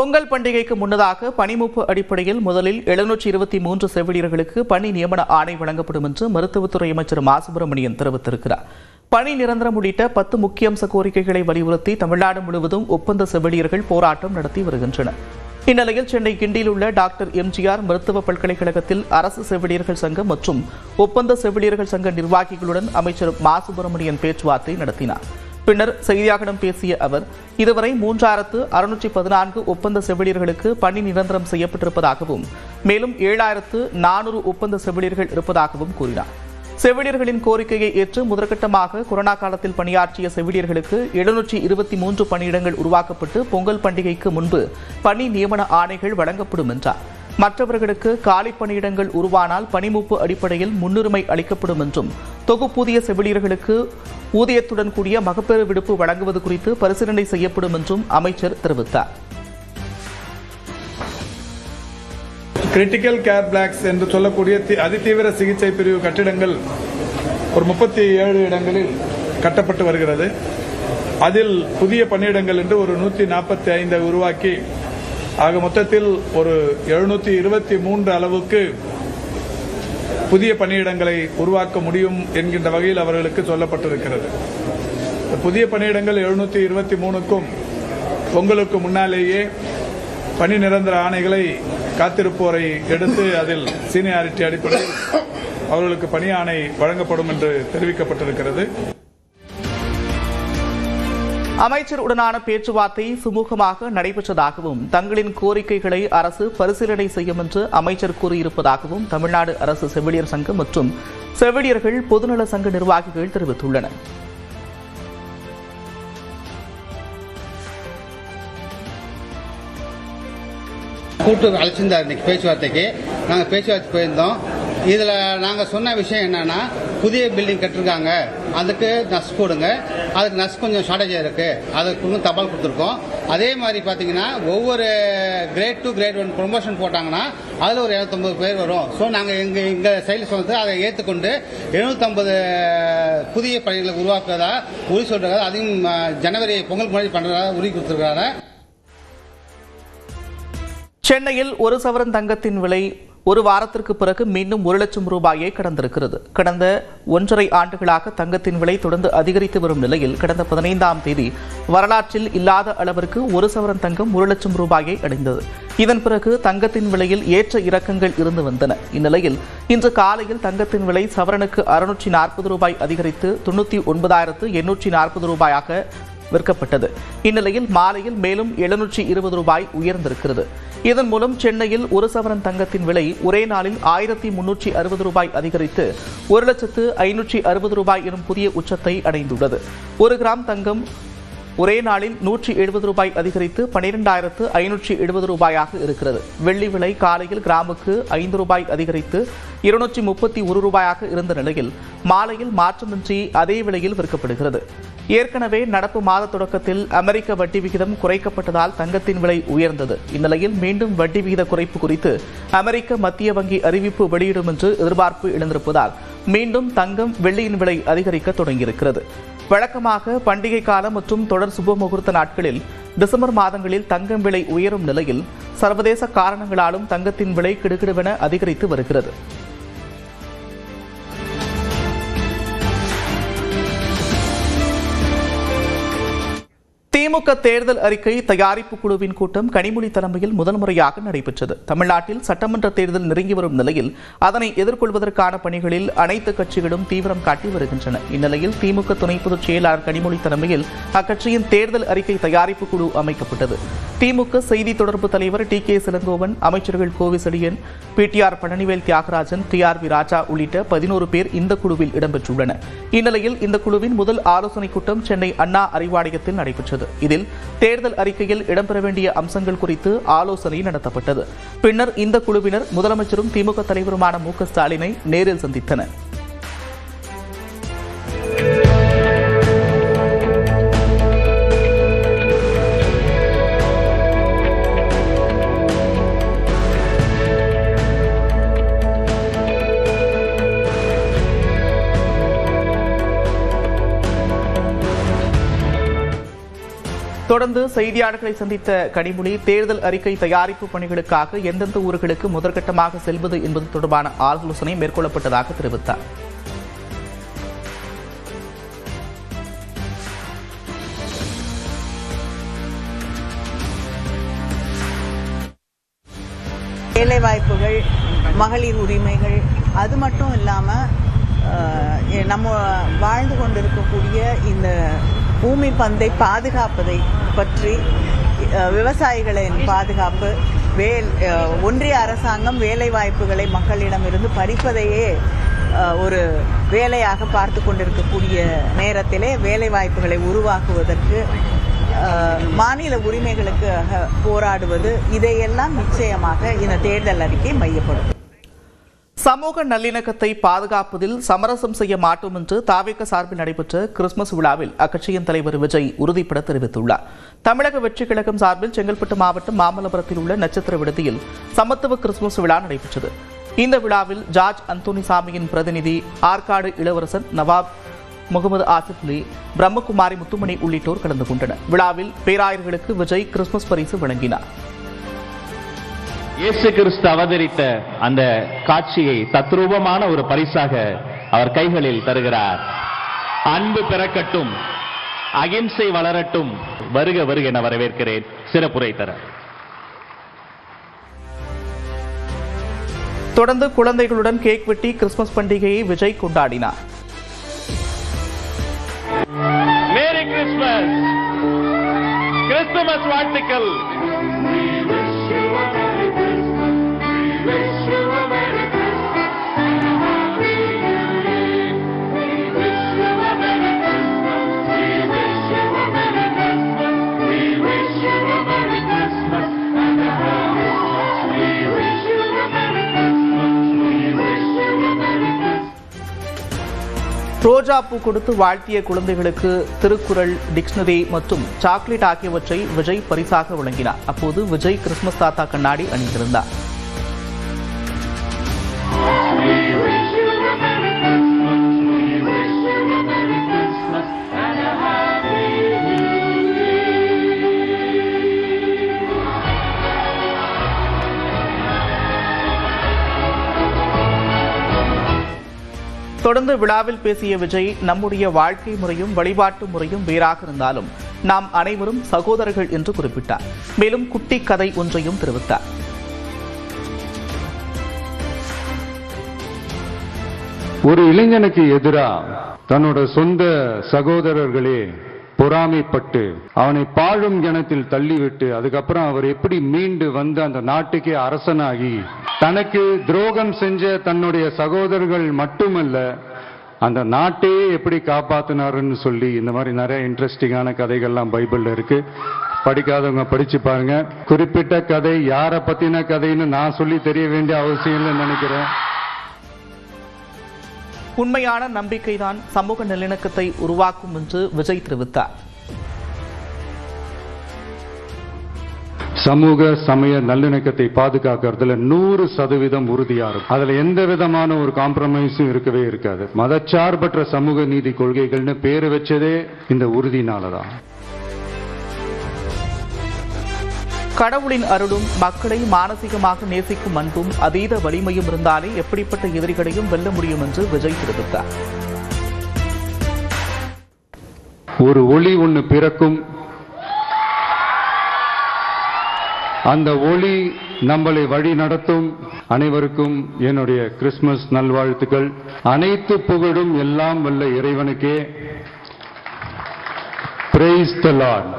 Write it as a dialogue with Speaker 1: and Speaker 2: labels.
Speaker 1: பொங்கல் பண்டிகைக்கு முன்னதாக பணிமூப்பு அடிப்படையில் முதலில் 723 செவிலியர்களுக்கு பணி நியமன ஆணை வழங்கப்படும் என்று மருத்துவத்துறை அமைச்சர் மா சுப்பிரமணியன் தெரிவித்திருக்கிறார். பணி நிரந்தரம் உள்ளிட்ட 10 முக்கிய அம்ச கோரிக்கைகளை வலியுறுத்தி தமிழ்நாடு முழுவதும் ஒப்பந்த செவிலியர்கள் போராட்டம் நடத்தி வருகின்றனர். இந்நிலையில் சென்னை கிண்டியில் உள்ள டாக்டர் எம்ஜிஆர் மருத்துவ பல்கலைக்கழகத்தில் அரசு செவிலியர்கள் சங்கம் மற்றும் ஒப்பந்த செவிலியர்கள் சங்க நிர்வாகிகளுடன் அமைச்சர் மா சுப்பிரமணியன் பேச்சுவார்த்தை நடத்தினார். பின்னர் செய்தியாளர்களிடம் பேசிய அவர், இதுவரை 3614 ஒப்பந்த செவிலியர்களுக்கு பணி நிரந்தரம் செய்யப்பட்டிருப்பதாகவும் மேலும் 7400 ஒப்பந்த செவிலியர்கள் இருப்பதாகவும் கூறினார். செவிலியர்களின் கோரிக்கையை ஏற்று முதற்கட்டமாக கொரோனா காலத்தில் பணியாற்றிய செவிலியர்களுக்கு 723 பணியிடங்கள் உருவாக்கப்பட்டு பொங்கல் பண்டிகைக்கு முன்பு பணி நியமன ஆணைகள் வழங்கப்படும் என்றார். மற்றவர்களுக்கு காலி பணியிடங்கள் உருவானால் பணிமூப்பு அடிப்படையில் முன்னுரிமை அளிக்கப்படும் என்றும் தொகுப்பூதிய செவிலியர்களுக்கு ஊதியத்துடன் கூடிய மகப்பேறு விடுப்பு வழங்குவது குறித்து பரிசீலனை செய்யப்படும் என்றும் அமைச்சர் தெரிவித்தார்.
Speaker 2: கிரிட்டிக்கல் கேர் பிளாக்ஸ் என்று சொல்லக்கூடிய அதிதீவிர சிகிச்சை பிரிவு கட்டிடங்கள் ஒரு 37 இடங்களில் கட்டப்பட்டு வருகிறது. அதில் புதிய பணியிடங்கள் என்று ஒரு 145 உருவாக்கி ஆக மொத்தத்தில் ஒரு 723 அளவுக்கு புதிய பணியிடங்களை உருவாக்க முடியும் என்கின்ற வகையில் அவர்களுக்கு சொல்லப்பட்டிருக்கிறது. புதிய பணியிடங்கள் 723க்கும் பொங்கலுக்கு முன்னாலேயே பணி நிரந்தர ஆணைகளை காத்திருப்போரை எடுத்து அதில் சீனியாரிட்டி அடிப்படையில் அவர்களுக்கு பணி ஆணை வழங்கப்படும் என்று தெரிவிக்கப்பட்டிருக்கிறது.
Speaker 1: அமைச்சருடனான பேச்சுவார்த்தை சுமூகமாக நடைபெற்றதாகவும் தங்களின் கோரிக்கைகளை அரசு பரிசீலனை செய்யும் என்று அமைச்சர் கூறியிருப்பதாகவும் தமிழ்நாடு அரசு செவிலியர் சங்கம் மற்றும் செவிலியர்கள் பொதுநல சங்க நிர்வாகிகள் தெரிவித்துள்ளனர்.
Speaker 3: கூட்டு அழைச்சிருந்தார். இன்னைக்கு பேச்சுவார்த்தைக்கு நாங்கள் பேச்சுவார்த்தை போயிருந்தோம். இதில் நாங்கள் சொன்ன விஷயம் என்னன்னா, புதிய பில்டிங் கட்டிருக்காங்க, அதுக்கு நர்ஸ் போடுங்க, அதுக்கு நர்ஸ் கொஞ்சம் ஷார்டேஜாக இருக்கு, அதுக்கு இன்னும் தபால் கொடுத்துருக்கோம். அதே மாதிரி பார்த்தீங்கன்னா ஒவ்வொரு கிரேட் 2 கிரேட் 1 ப்ரொமோஷன் போட்டாங்கன்னா அதில் ஒரு 750 பேர் வரும். ஸோ நாங்கள் எங்கள் சைடில் சொன்னது அதை ஏற்றுக்கொண்டு 750 புதிய பணிகளை உருவாக்குறதா உறுதி சொல்றதா, அதையும் ஜனவரி பொங்கல் முன்னாடி பண்ணுறதா உறுதி கொடுத்துருக்காங்க.
Speaker 1: சென்னையில் ஒரு சவரன் தங்கத்தின் விலை ஒரு வாரத்திற்கு பிறகு மீண்டும் 1 லட்சம் ரூபாயை கடந்திருக்கிறது. கடந்த 1.5 ஆண்டுகளாக தங்கத்தின் விலை தொடர்ந்து அதிகரித்து வரும் நிலையில் கடந்த 15ஆம் தேதி வரலாற்றில் இல்லாத அளவிற்கு ஒரு சவரன் தங்கம் 1 லட்சம் ரூபாயை அடைந்தது. இதன் பிறகு தங்கத்தின் விலையில் ஏற்ற இறக்கங்கள் இருந்து வந்தன. இந்நிலையில் இன்று காலையில் தங்கத்தின் விலை சவரனுக்கு 640 ரூபாய் அதிகரித்து 99,840 ரூபாயாக விற்கப்பட்டது. இந்நிலையில் மாலையில் மேலும் 720 ரூபாய் உயர்ந்திருக்கிறது. இதன் மூலம் சென்னையில் ஒரு சவரன் தங்கத்தின் விலை ஒரே நாளில் 1360 ரூபாய் அதிகரித்து 1,560,000 ரூபாய் எனும் புதிய உச்சத்தை அடைந்துள்ளது. 1 கிராம் தங்கம் ஒரே நாளில் 170 ரூபாய் அதிகரித்து 12,570 ரூபாயாக இருக்கிறது. வெள்ளி விலை காலையில் கிராமுக்கு 5 ரூபாய் அதிகரித்து 231 ரூபாயாக இருந்த நிலையில் மாலையில் மாற்றமின்றி அதே விலையில் விற்கப்படுகிறது. ஏற்கனவே நடப்பு மாத தொடக்கத்தில் அமெரிக்க வட்டி விகிதம் குறைக்கப்பட்டதால் தங்கத்தின் விலை உயர்ந்தது. இந்நிலையில் மீண்டும் வட்டி விகித குறைப்பு குறித்து அமெரிக்க மத்திய வங்கி அறிவிப்பு வெளியிடும் என்று எதிர்பார்ப்பு எழுந்திருப்பதால் மீண்டும் தங்கம் வெள்ளியின் விலை அதிகரிக்க தொடங்கியிருக்கிறது. வழக்கமாக பண்டிகை காலம் மற்றும் தொடர் சுப முகூர்த்த நாட்களில் டிசம்பர் மாதங்களில் தங்கம் விலை உயரும் நிலையில் சர்வதேச காரணங்களாலும் தங்கத்தின் விலை கிடுகிடுவென அதிகரித்து வருகிறது. திமுக தேர்தல் அறிக்கை தயாரிப்பு குழுவின் கூட்டம் கனிமொழி தலைமையில் முதல் முறையாக நடைபெற்றது. தமிழ்நாட்டில் சட்டமன்ற தேர்தல் நெருங்கி வரும் நிலையில் அதனை எதிர்கொள்வதற்கான பணிகளில் அனைத்து கட்சிகளும் தீவிரம் காட்டி வருகின்றன. இந்நிலையில் திமுக துணை பொதுச் செயலாளர் கனிமொழி தலைமையில் அக்கட்சியின் தேர்தல் அறிக்கை தயாரிப்பு குழு அமைக்கப்பட்டது. திமுக செய்தி தொடர்பு தலைவர் டி.கே. இளங்கோவன், அமைச்சர்கள் கோவிசெழியன், பிடிஆர் பழனிவேல் தியாகராஜன், டி.ஆர்.வி. ராஜா உள்ளிட்ட 11 பேர் இந்த குழுவில் இடம்பெற்றுள்ளனர். இந்நிலையில் இந்த குழுவின் முதல் ஆலோசனைக் கூட்டம் சென்னை அண்ணா அறிவாலயத்தில் நடைபெற்றது. இதில் தேர்தல் அறிக்கையில் இடம்பெற வேண்டிய அம்சங்கள் குறித்து ஆலோசனை நடத்தப்பட்டது. பின்னர் இந்த குழுவினர் முதலமைச்சரும் திமுக தலைவருமான மு.க. ஸ்டாலினை நேரில் சந்தித்தனர். தொடர்ந்து செய்தியாளர்களை சந்தித்த கனிமொழி தேர்தல் அறிக்கை தயாரிப்பு பணிகளுக்காக எந்தெந்த ஊர்களுக்கு முதற்கட்டமாக செல்வது என்பது தொடர்பான ஆலோசனை மேற்கொள்ளப்பட்டதாக தெரிவித்தார்.
Speaker 4: வேலைவாய்ப்புகள், மகளிர் உரிமைகள், அது மட்டும் இல்லாமல் நம்ம வாழ்ந்து கொண்டிருக்கக்கூடிய இந்த பூமி பந்தை பாதுகாப்பதை பற்றி, விவசாயிகளின் பாதுகாப்பு, ஒன்றிய அரசாங்கம் வேலைவாய்ப்புகளை மக்களிடமிருந்து பறிப்பதையே ஒரு வேலையாக பார்த்து கொண்டிருக்கக்கூடிய நேரத்திலே வேலைவாய்ப்புகளை உருவாக்குவதற்கு, மாநில உரிமைகளுக்கு போராடுவது, இதையெல்லாம் நிச்சயமாக இந்த தேர்தல் அறிக்கை மையப்படும்.
Speaker 1: சமூக நல்லிணக்கத்தை பாதுகாப்பதில் சமரசம் செய்ய மாட்டோம் என்று தாவேக சார்பில் நடைபெற்ற கிறிஸ்துமஸ் விழாவில் அக்கட்சியின் தலைவர் விஜய் உறுதிபட தெரிவித்துள்ளார். தமிழக வெற்றி கழகம் சார்பில் செங்கல்பட்டு மாவட்டம் மாமல்லபுரத்தில் உள்ள நட்சத்திர விடுதியில் சமத்துவ கிறிஸ்துமஸ் விழா நடைபெற்றது. இந்த விழாவில் ஜார்ஜ் அந்தோனிசாமியின் பிரதிநிதி ஆற்காடு இளவரசன் நவாப் முகமது ஆசிப் அலி, பிரம்மகுமாரி முத்துமணி உள்ளிட்டோர் கலந்து கொண்டனர். விழாவில் பேராயர்களுக்கு விஜய் கிறிஸ்துமஸ் பரிசு வழங்கினார்.
Speaker 5: இயேசு கிறிஸ்து அவதரித்த அந்த காட்சியை தத்ரூபமான ஒரு பரிசாக அவர் கைகளில் தருகிறார். அன்பு பிறக்கட்டும், அகிம்சை வளரட்டும், வருக வருக என வரவேற்கிறேன். சிறப்புரை தர
Speaker 1: தொடர்ந்து குழந்தைகளுடன் கேக் வெட்டி கிறிஸ்துமஸ் பண்டிகையை விஜய் கொண்டாடினார்.
Speaker 5: மேரி கிறிஸ்துமஸ், கிறிஸ்துமஸ் வாழ்த்துக்கள்.
Speaker 1: ரோஜா பூ கொடுத்து வாழ்த்திய குழந்தைகளுக்கு திருக்குறள், டிக்ஷனரி மற்றும் சாக்லேட் ஆகியவற்றை விஜய் பரிசாக வழங்கினார். அப்போது விஜய் கிறிஸ்துமஸ் தாத்தா கண்ணாடி அணிந்திருந்தார். தொடர்ந்து விழாவில் பேசிய விஜய், நம்முடைய வாழ்க்கை முறையும் வழிபாட்டு முறையும் வேறாக இருந்தாலும் நாம் அனைவரும் சகோதரர்கள் என்று குறிப்பிட்டார். மேலும் குட்டி கதை ஒன்றையும் தெரிவித்தார்.
Speaker 6: ஒரு இளைஞனுக்கு எதிராக தன்னோட சொந்த சகோதரர்களே பொறாமைப்பட்டு அவனை பாழும் கிணத்தில் தள்ளிவிட்டு அதுக்கப்புறம் அவர் எப்படி மீண்டு வந்து அந்த நாட்டுக்கே அரசனாகி தனக்கு துரோகம் செஞ்ச தன்னுடைய சகோதரர்கள் மட்டுமல்ல அந்த நாட்டையே எப்படி காப்பாத்தினாருன்னு சொல்லி இந்த மாதிரி நிறைய இன்ட்ரெஸ்டிங்கான கதைகள்லாம் பைபிள்ல இருக்கு. படிக்காதவங்க படிச்சு பாருங்க. குறிப்பிட்ட கதை யாரை பத்தின கதைன்னு நான் சொல்லி தெரிய வேண்டிய அவசியம் இல்லைன்னு நினைக்கிறேன்.
Speaker 1: உண்மையான நம்பிக்கைதான் சமூக நல்லிணக்கத்தை உருவாக்கும் என்று விஜய் தெரிவித்தார்.
Speaker 6: சமூக சமய நல்லிணக்கத்தை பாதுகாக்கிறதுல 100% உறுதியா இருக்கும். அதுல எந்த விதமான ஒரு காம்ப்ரமைஸும் இருக்கவே இருக்காது. மதச்சார்பற்ற சமூக நீதி கொள்கைகள்னு பேரு வச்சதே இந்த உறுதினாலதான்.
Speaker 1: கடவுளின் அருளும் மக்களை மானசீகமாக நேசிக்கும் அன்பும் அதீத வலிமையும் இருந்தாலே எப்படிப்பட்ட எதிரிகளையும் வெல்ல முடியும் என்று விஜய் தெரிவித்தார்.
Speaker 6: ஒரு ஒளி ஒன்று பிறக்கும், அந்த ஒளி நம்மளை வழி நடத்தும். அனைவருக்கும் என்னுடைய கிறிஸ்துமஸ் நல்வாழ்த்துக்கள். அனைத்து புகழும் எல்லாம் வல்ல இறைவனுக்கே. Praise the Lord.